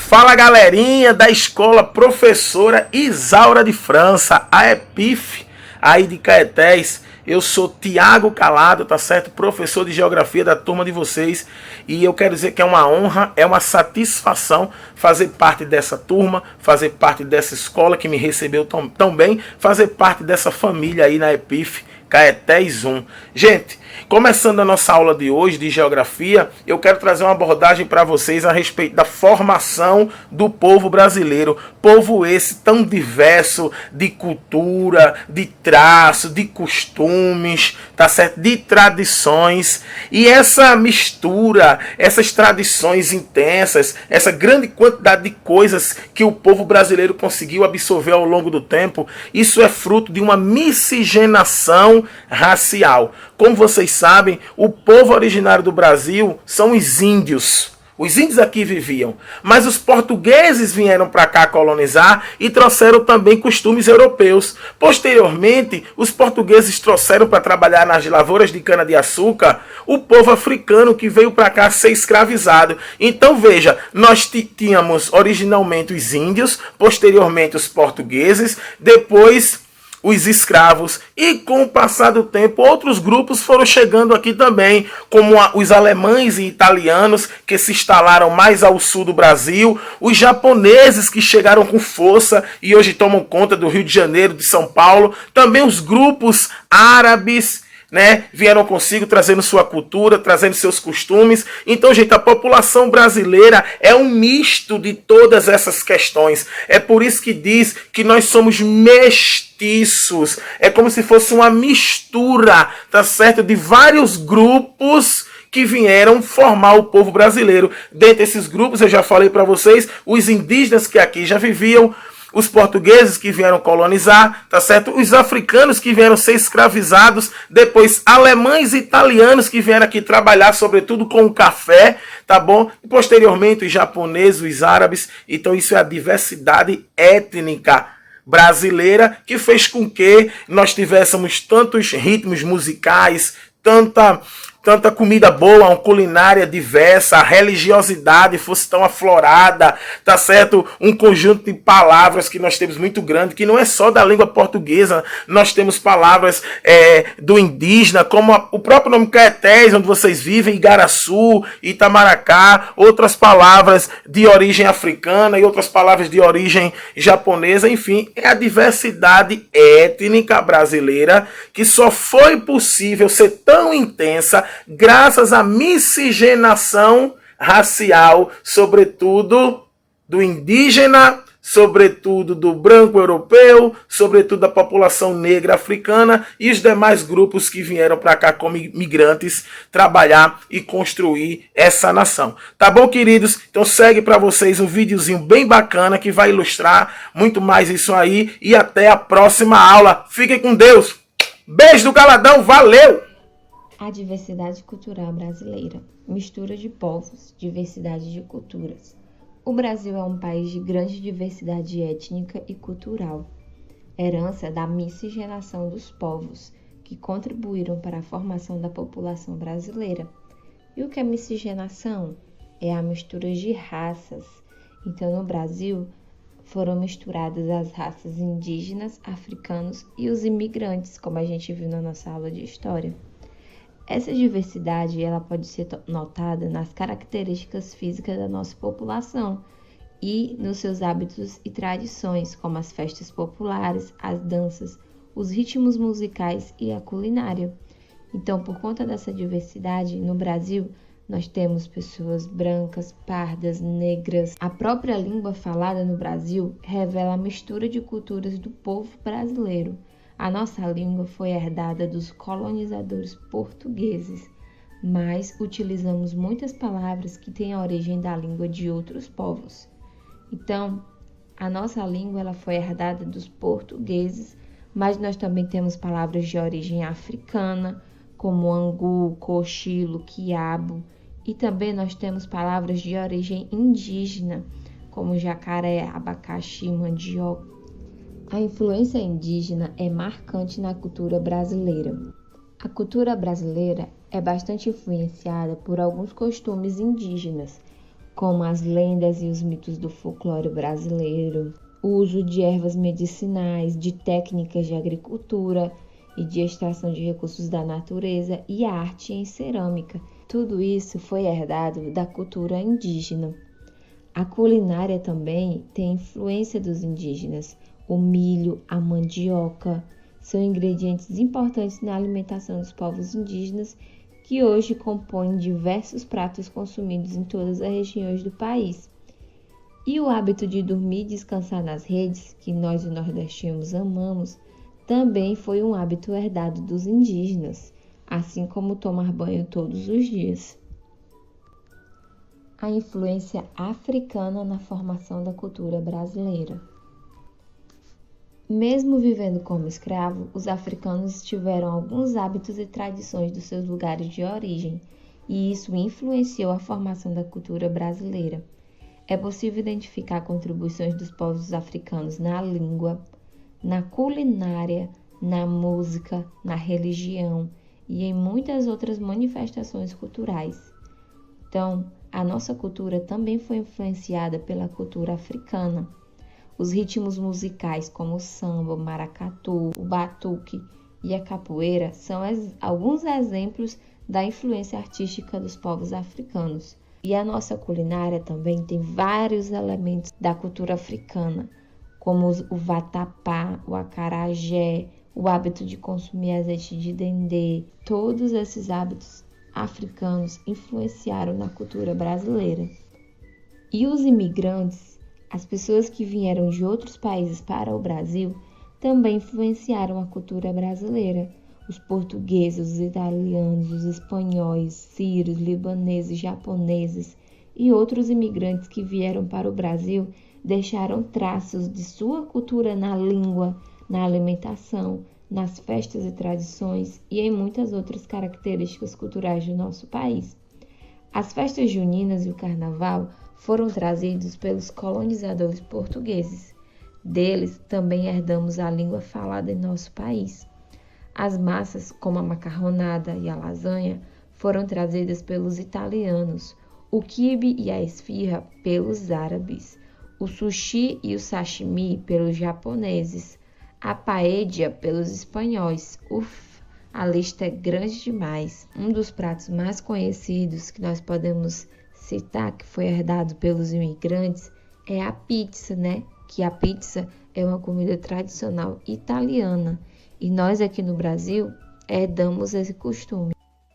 Fala galerinha da escola professora Isaura de França, a EPIF, aí de Caetés. Eu sou Tiago Calado, tá certo? Professor de geografia da turma de vocês. E eu quero dizer que é uma honra, é uma satisfação fazer parte dessa turma, fazer parte dessa escola que me recebeu tão bem, fazer parte dessa família aí na EPIF Caetés 1. Gente, começando a nossa aula de hoje de geografia, eu quero trazer uma abordagem para vocês a respeito da formação do povo brasileiro. Povo esse tão diverso de cultura, de traço, de costumes, tá certo? De tradições. E essa mistura, essas tradições intensas, essa grande quantidade de coisas que o povo brasileiro conseguiu absorver ao longo do tempo, isso é fruto de uma miscigenação racial. Como vocês sabem, o povo originário do Brasil são os índios. Os índios aqui viviam, mas os portugueses vieram para cá colonizar e trouxeram também costumes europeus. Posteriormente, os portugueses trouxeram para trabalhar nas lavouras de cana-de-açúcar o povo africano que veio para cá ser escravizado. Então veja, nós tínhamos originalmente os índios, posteriormente os portugueses, depois os escravos, e com o passar do tempo outros grupos foram chegando aqui também, como os alemães e italianos que se instalaram mais ao sul do Brasil, os japoneses que chegaram com força e hoje tomam conta do Rio de Janeiro, de São Paulo, também os grupos árabes, né, vieram consigo trazendo sua cultura, trazendo seus costumes. Então, gente, a população brasileira é um misto de todas essas questões. É por isso que diz que nós somos mestiços. É como se fosse uma mistura, tá certo, de vários grupos que vieram formar o povo brasileiro. Dentre esses grupos, eu já falei para vocês, os indígenas que aqui já viviam, os portugueses que vieram colonizar, tá certo? Os africanos que vieram ser escravizados, depois alemães e italianos que vieram aqui trabalhar, sobretudo com o café, tá bom? E posteriormente os japoneses, os árabes. Então isso é a diversidade étnica brasileira que fez com que nós tivéssemos tantos ritmos musicais, tanta comida boa, uma culinária diversa, a religiosidade fosse tão aflorada, tá certo? Um conjunto de palavras que nós temos muito grande, que não é só da língua portuguesa, nós temos palavras do indígena, como o próprio nome Caetés, onde vocês vivem, Igaraçu, Itamaracá, outras palavras de origem africana e outras palavras de origem japonesa, enfim, é a diversidade étnica brasileira que só foi possível ser tão intensa graças à miscigenação racial, sobretudo do indígena, sobretudo do branco europeu, sobretudo da população negra africana e os demais grupos que vieram para cá como imigrantes trabalhar e construir essa nação. Tá bom, queridos? Então segue para vocês um videozinho bem bacana que vai ilustrar muito mais isso aí e até a próxima aula. Fiquem com Deus. Beijo do Caladão, valeu! A diversidade cultural brasileira, mistura de povos, diversidade de culturas. O Brasil é um país de grande diversidade étnica e cultural, herança da miscigenação dos povos, que contribuíram para a formação da população brasileira. E o que é miscigenação? É a mistura de raças. Então, no Brasil, foram misturadas as raças indígenas, africanos e os imigrantes, como a gente viu na nossa aula de história. Essa diversidade ela pode ser notada nas características físicas da nossa população e nos seus hábitos e tradições, como as festas populares, as danças, os ritmos musicais e a culinária. Então, por conta dessa diversidade, no Brasil, nós temos pessoas brancas, pardas, negras. A própria língua falada no Brasil revela a mistura de culturas do povo brasileiro. A nossa língua foi herdada dos colonizadores portugueses, mas utilizamos muitas palavras que têm a origem da língua de outros povos. Então, a nossa língua ela foi herdada dos portugueses, mas nós também temos palavras de origem africana, como angu, cochilo, quiabo, e também nós temos palavras de origem indígena, como jacaré, abacaxi, mandioca. A influência indígena é marcante na cultura brasileira. A cultura brasileira é bastante influenciada por alguns costumes indígenas, como as lendas e os mitos do folclore brasileiro, o uso de ervas medicinais, de técnicas de agricultura e de extração de recursos da natureza e a arte em cerâmica. Tudo isso foi herdado da cultura indígena. A culinária também tem influência dos indígenas. O milho, a mandioca são ingredientes importantes na alimentação dos povos indígenas que hoje compõem diversos pratos consumidos em todas as regiões do país. E o hábito de dormir e descansar nas redes, que nós nordestinos amamos, também foi um hábito herdado dos indígenas, assim como tomar banho todos os dias. A influência africana na formação da cultura brasileira. Mesmo vivendo como escravo, os africanos tiveram alguns hábitos e tradições dos seus lugares de origem, e isso influenciou a formação da cultura brasileira. É possível identificar contribuições dos povos africanos na língua, na culinária, na música, na religião e em muitas outras manifestações culturais. Então, a nossa cultura também foi influenciada pela cultura africana. Os ritmos musicais como o samba, o maracatu, o batuque e a capoeira são alguns exemplos da influência artística dos povos africanos. E a nossa culinária também tem vários elementos da cultura africana, como o vatapá, o acarajé, o hábito de consumir azeite de dendê. Todos esses hábitos africanos influenciaram na cultura brasileira. E os imigrantes, as pessoas que vieram de outros países para o Brasil, também influenciaram a cultura brasileira. Os portugueses, os italianos, os espanhóis, sírios, libaneses, japoneses e outros imigrantes que vieram para o Brasil deixaram traços de sua cultura na língua, na alimentação, nas festas e tradições e em muitas outras características culturais do nosso país. As festas juninas e o carnaval foram trazidos pelos colonizadores portugueses. Deles também herdamos a língua falada em nosso país. As massas, como a macarronada e a lasanha, foram trazidas pelos italianos, o quibe e a esfirra pelos árabes, o sushi e o sashimi pelos japoneses, a paella pelos espanhóis. A lista é grande demais. Um dos pratos mais conhecidos que nós podemos citar, que foi herdado pelos imigrantes, é a pizza, né? Que a pizza é uma comida tradicional italiana e nós aqui no Brasil herdamos esse costume.